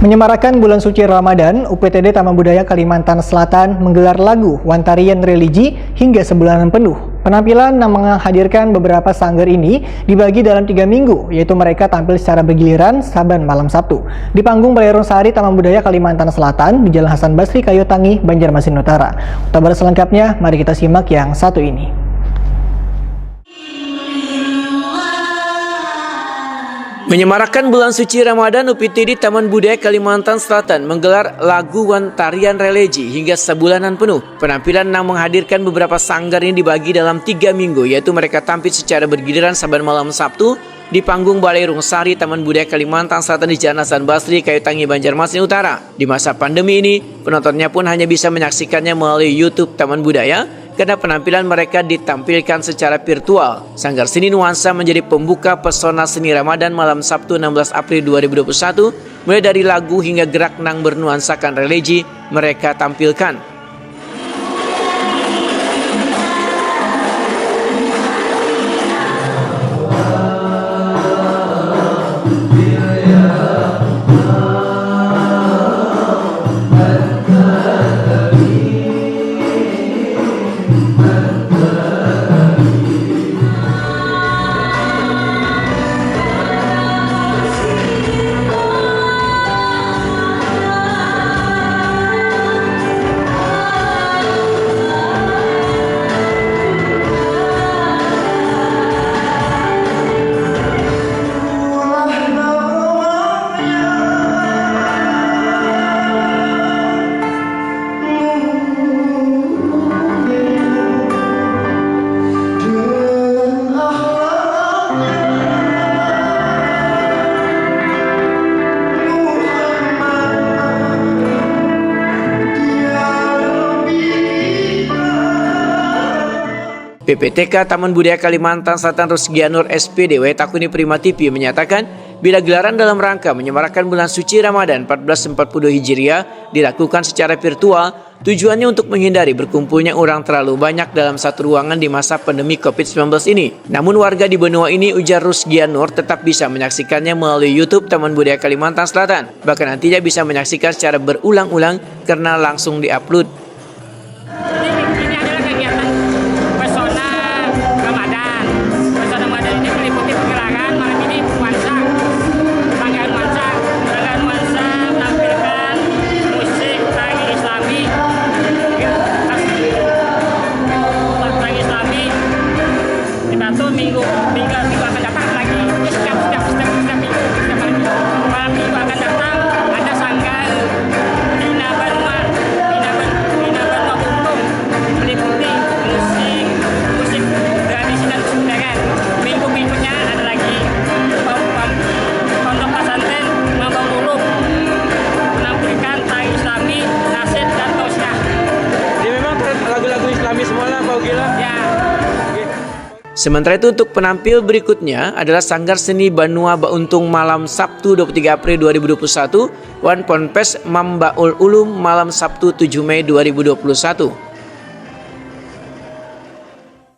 Menyemarakan bulan suci Ramadan, UPTD Taman Budaya Kalimantan Selatan menggelar lagu Wantarian Religi hingga sebulanan penuh. Penampilan yang menghadirkan beberapa sanggar ini dibagi dalam 3 minggu, yaitu mereka tampil secara bergiliran Saban malam Sabtu di panggung Balai Ronsari Taman Budaya Kalimantan Selatan di Jalan Hasan Basri, Kayotangi, Banjarmasin Utara. Kabar selengkapnya, mari kita simak yang satu ini. Menyemarakan bulan suci Ramadan, UPTD Taman Budaya Kalimantan Selatan menggelar lagu Wantarian Religi hingga sebulanan penuh. Penampilan yang menghadirkan beberapa sanggar ini dibagi dalam 3 minggu, yaitu mereka tampil secara bergiliran Saban malam Sabtu di panggung Balai Rungsari Taman Budaya Kalimantan Selatan di Jalan Hasan Basri, Kayotangi, Banjarmasin Utara. Di masa pandemi ini, penontonnya pun hanya bisa menyaksikannya melalui YouTube Taman Budaya karena penampilan mereka ditampilkan secara virtual. Sanggar Seni Nuansa menjadi pembuka pesona seni Ramadan malam Sabtu 16 April 2021, mulai dari lagu hingga gerak nang bernuansakan religi mereka tampilkan. PPTK Taman Budaya Kalimantan Selatan Rusgianur SPD Takuni Prima TV menyatakan, bila gelaran dalam rangka menyemarakan bulan suci Ramadan 1442 Hijriah dilakukan secara virtual, tujuannya untuk menghindari berkumpulnya orang terlalu banyak dalam satu ruangan di masa pandemi COVID-19 ini. Namun warga di benua ini, ujar Rusgianur, tetap bisa menyaksikannya melalui YouTube Taman Budaya Kalimantan Selatan. Bahkan nantinya bisa menyaksikan secara berulang-ulang karena langsung diupload. Minggu akan datang lagi, setiap minggu malam minggu akan datang ada sanggar Bina Banua Untung meliputi musik tradisi dan musik modern. Minggu berikutnya ada lagi Pondok Pesantren Mambang Ulum menampilkan tari Islami, nasyid dan tausiah. Ini memang lagu-lagu Islami semua lah, Pak Gila. Ya. Sementara itu untuk penampil berikutnya adalah Sanggar Seni Banua Bauntung malam Sabtu 23 April 2021, Wan Ponpes Mambaul Ulum malam Sabtu 7 Mei 2021.